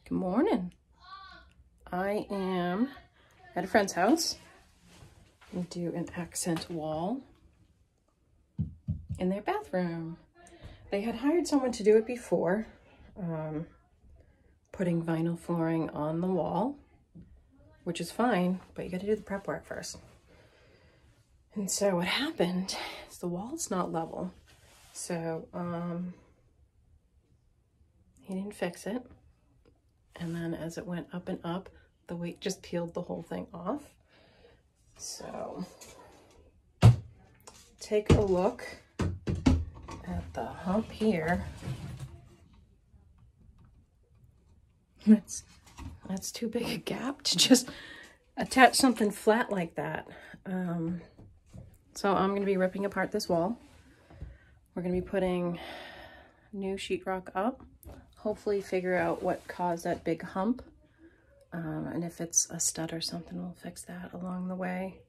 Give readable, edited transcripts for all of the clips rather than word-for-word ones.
Good morning. I am at a friend's house. We do an accent wall in their bathroom. They had hired someone to do it before, putting vinyl flooring on the wall, which is fine, but you got to do the prep work first. And so what happened is the wall's not level. So he didn't fix it. And then as it went up and up, the weight just peeled the whole thing off. So take a look at the hump here. That's too big a gap to just attach something flat like that. So I'm going to be ripping apart this wall. We're going to be putting new sheetrock up. Hopefully figure out what caused that big hump. And if it's a stud or something, we'll fix that along the way.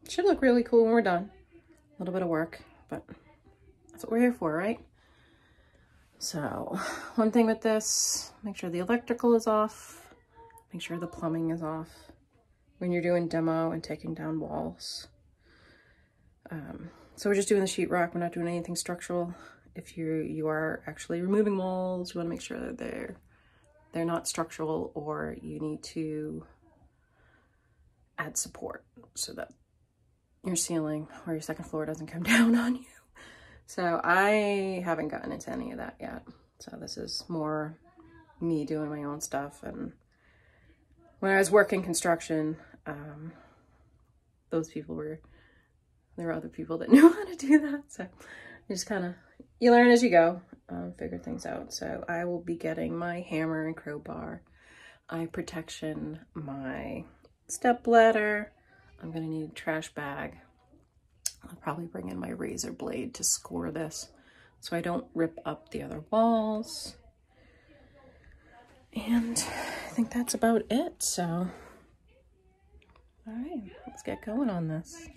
Should look really cool when we're done. A little bit of work, but that's what we're here for, right? So one thing with this, make sure the electrical is off. Make sure the plumbing is off when you're doing demo and taking down walls. So we're just doing the sheetrock. We're not doing anything structural. If you are actually removing walls, you want to make sure that they're not structural, or you need to add support so that your ceiling or your second floor doesn't come down on you. So I haven't gotten into any of that yet. So this is more me doing my own stuff. And when I was working construction, there were other people that knew how to do that. So you just kind of, you learn as you go, figure things out. So I will be getting my hammer and crowbar, eye protection, my step ladder. I'm gonna need a trash bag. I'll probably bring in my razor blade to score this so I don't rip up the other walls. And I think that's about it. So, all right, let's get going on this.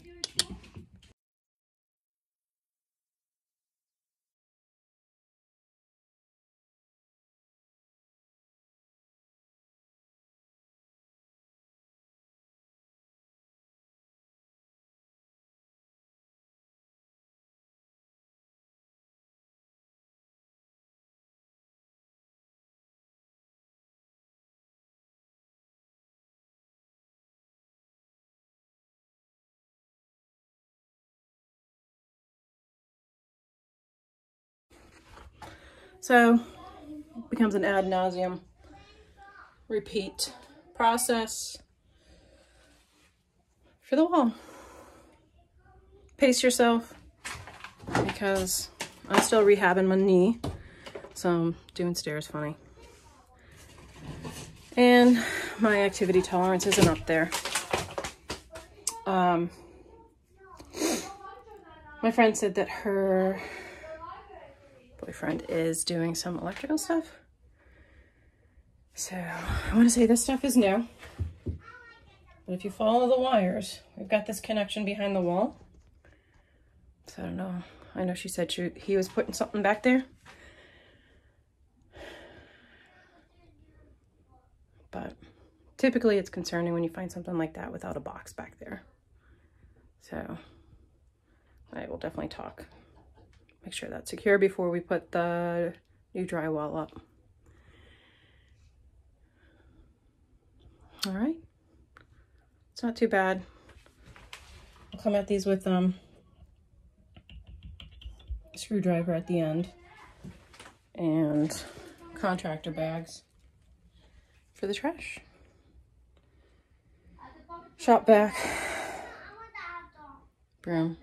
So it becomes an ad nauseum repeat process for the wall. Pace yourself, because I'm still rehabbing my knee, so I'm doing stairs funny. And my activity tolerance isn't up there. My friend said that her boyfriend is doing some electrical stuff. So I want to say this stuff is new, but if you follow the wires, we've got this connection behind the wall. So I don't know. I know she said he was putting something back there, but typically it's concerning when you find something like that without a box back there. So I will definitely talk. Make sure that's secure before we put the new drywall up. All right. It's not too bad. I'll come at these with a screwdriver at the end and contractor bags for the trash. Shop vac, broom,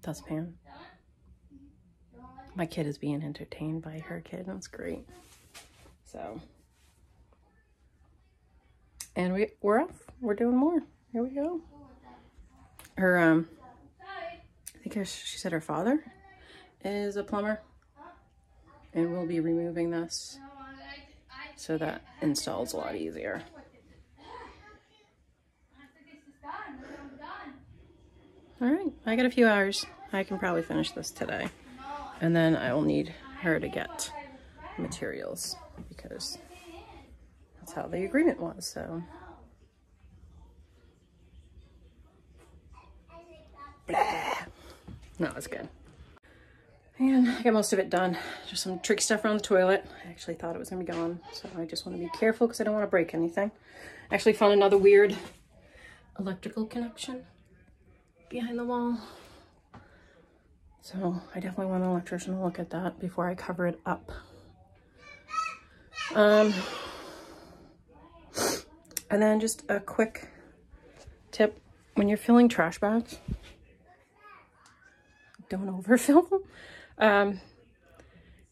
dustpan. My kid is being entertained by her kid. That's great. So, and we're off. We're doing more. Here we go. Her, I think she said her father is a plumber, and we'll be removing this so that installs a lot easier. All right, I got a few hours. I can probably finish this today. And then I will need her to get materials because that's how the agreement was, so. Blah. No, it's good. And I got most of it done. Just some tricky stuff around the toilet. I actually thought it was gonna be gone, so I just want to be careful because I don't want to break anything. I actually found another weird electrical connection behind the wall. So I definitely want an electrician to look at that before I cover it up. And then just a quick tip, when you're filling trash bags, don't overfill them.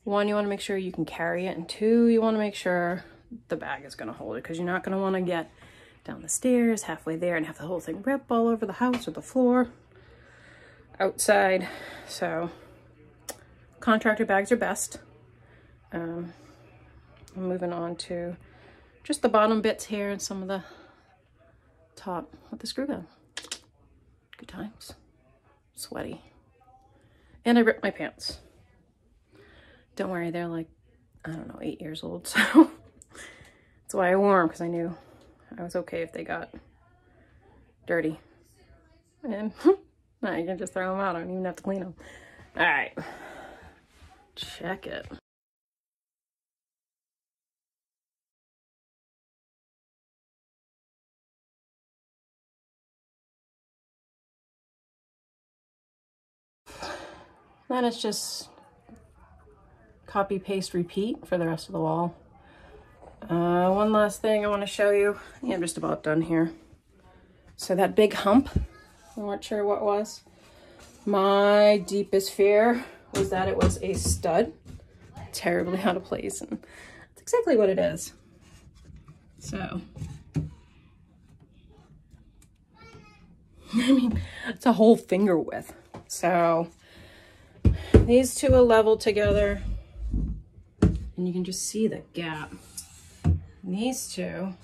One, you want to make sure you can carry it, and two, you want to make sure the bag is going to hold it, because you're not going to want to get down the stairs halfway there and have the whole thing rip all over the house or the floor outside. So contractor bags are best. I'm moving on to just the bottom bits here and some of the top with the screw gun. Good times. Sweaty. And I ripped my pants. Don't worry, they're like, I don't know, 8 years old, so that's why I wore them, because I knew I was okay if they got dirty. And now you can just throw them out. I don't even have to clean them. All right, check it. Then it's just copy, paste, repeat for the rest of the wall. One last thing I want to show you. Yeah, I'm just about done here. So that big hump, I'm not sure what was. My deepest fear was that it was a stud, terribly out of place, and that's exactly what it is. So, I mean, it's a whole finger width. So these two are level together, and you can just see the gap. And these two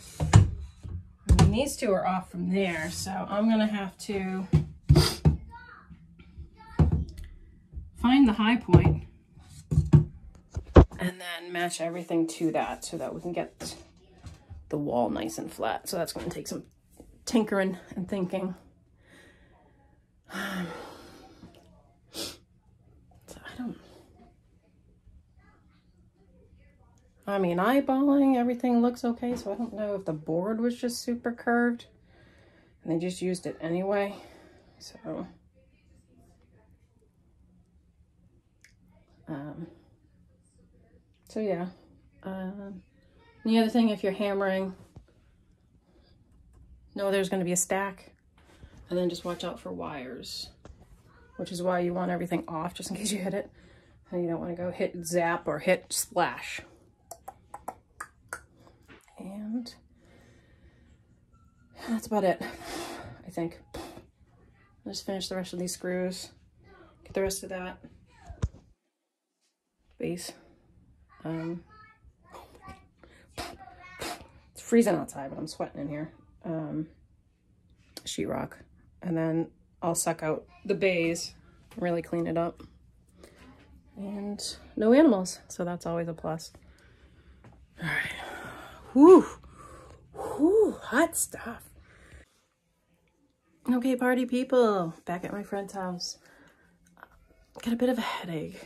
are off from there, so I'm gonna have to find the high point and then match everything to that so that we can get the wall nice and flat. So that's going to take some tinkering and thinking. I mean, eyeballing, everything looks okay, so I don't know if the board was just super curved and they just used it anyway. So yeah. The other thing, if you're hammering, know there's going to be a stack, and then just watch out for wires, which is why you want everything off just in case you hit it, and you don't want to go hit zap or hit splash. And that's about it, I think. I'll just finish the rest of these screws, get the rest of that base. It's freezing outside, but I'm sweating in here. Sheetrock, and then I'll suck out the bays, really clean it up, and no animals, so that's always a plus. All right. Whew. Whew, hot stuff. Okay, party people, back at my friend's house. Got a bit of a headache.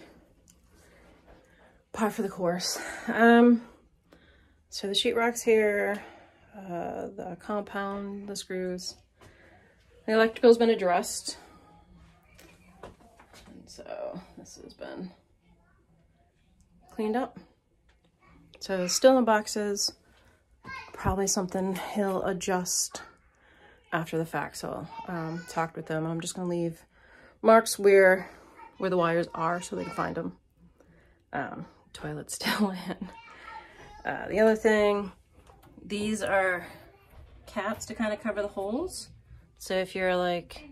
Par for the course. So the sheetrock's here, the compound, the screws. The electrical's been addressed. And so this has been cleaned up. So still in boxes. Probably something he'll adjust after the fact, so talked with them. I'm just gonna leave marks where the wires are so they can find them. Toilet's still in. The other thing, these are caps to kind of cover the holes. So if you're like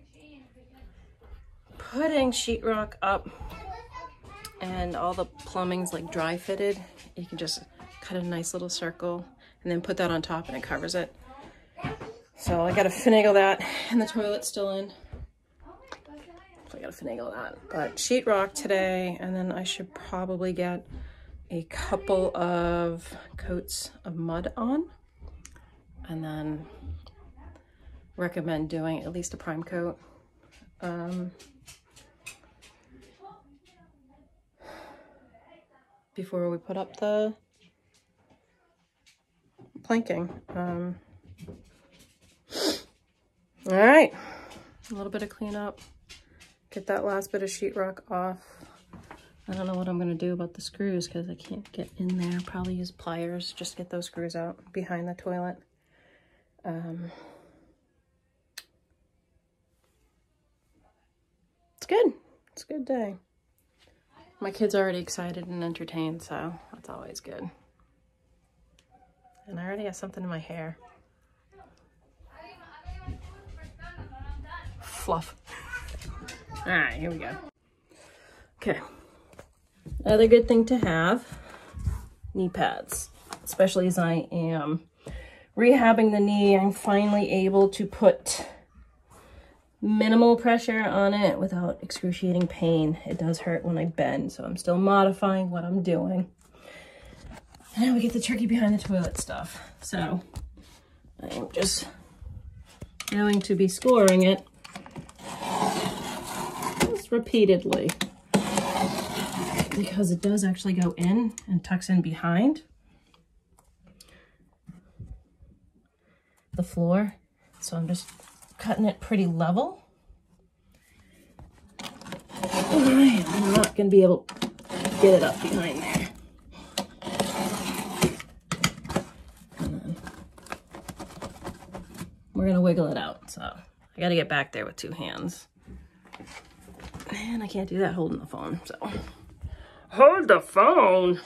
putting sheetrock up and all the plumbing's like dry fitted, you can just cut a nice little circle and then put that on top and it covers it. So I gotta finagle that, and the toilet's still in. So I gotta finagle that. But sheetrock today, and then I should probably get a couple of coats of mud on, and then recommend doing at least a prime coat. Before we put up the planking. All right, a little bit of cleanup. Get that last bit of sheetrock off. I don't know what I'm gonna do about the screws because I can't get in there. Probably use pliers, just get those screws out behind the toilet. It's good. It's a good day. My kid's already excited and entertained, so that's always good. And I already have something in my hair. Fluff. All right, here we go. Okay. Another good thing to have, knee pads, especially as I am rehabbing the knee. I'm finally able to put minimal pressure on it without excruciating pain. It does hurt when I bend, so I'm still modifying what I'm doing. And now we get the turkey behind the toilet stuff. So I am just going to be scoring it just repeatedly, because it does actually go in and tucks in behind the floor. So I'm just cutting it pretty level. I am not going to be able to get it up behind there. And then we're going to wiggle it out. So I got to get back there with two hands. And I can't do that holding the phone, so. Hold the phone!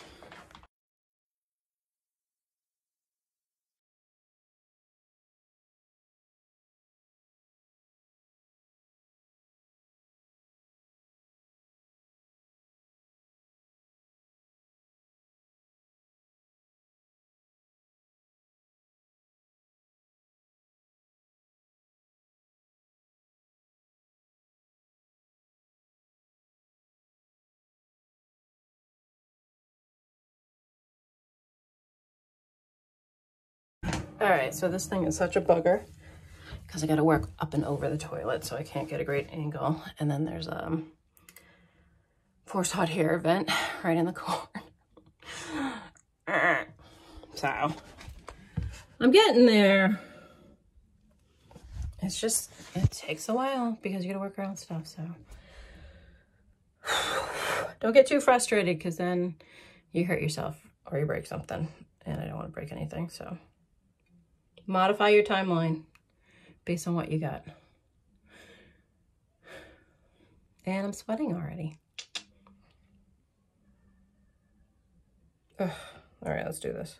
All right, so this thing is such a bugger because I got to work up and over the toilet, so I can't get a great angle. And then there's forced hot air vent right in the corner. So I'm getting there. It's just, it takes a while because you got to work around stuff. So don't get too frustrated because then you hurt yourself or you break something, and I don't want to break anything. So modify your timeline based on what you got. And I'm sweating already. Ugh. All right, let's do this.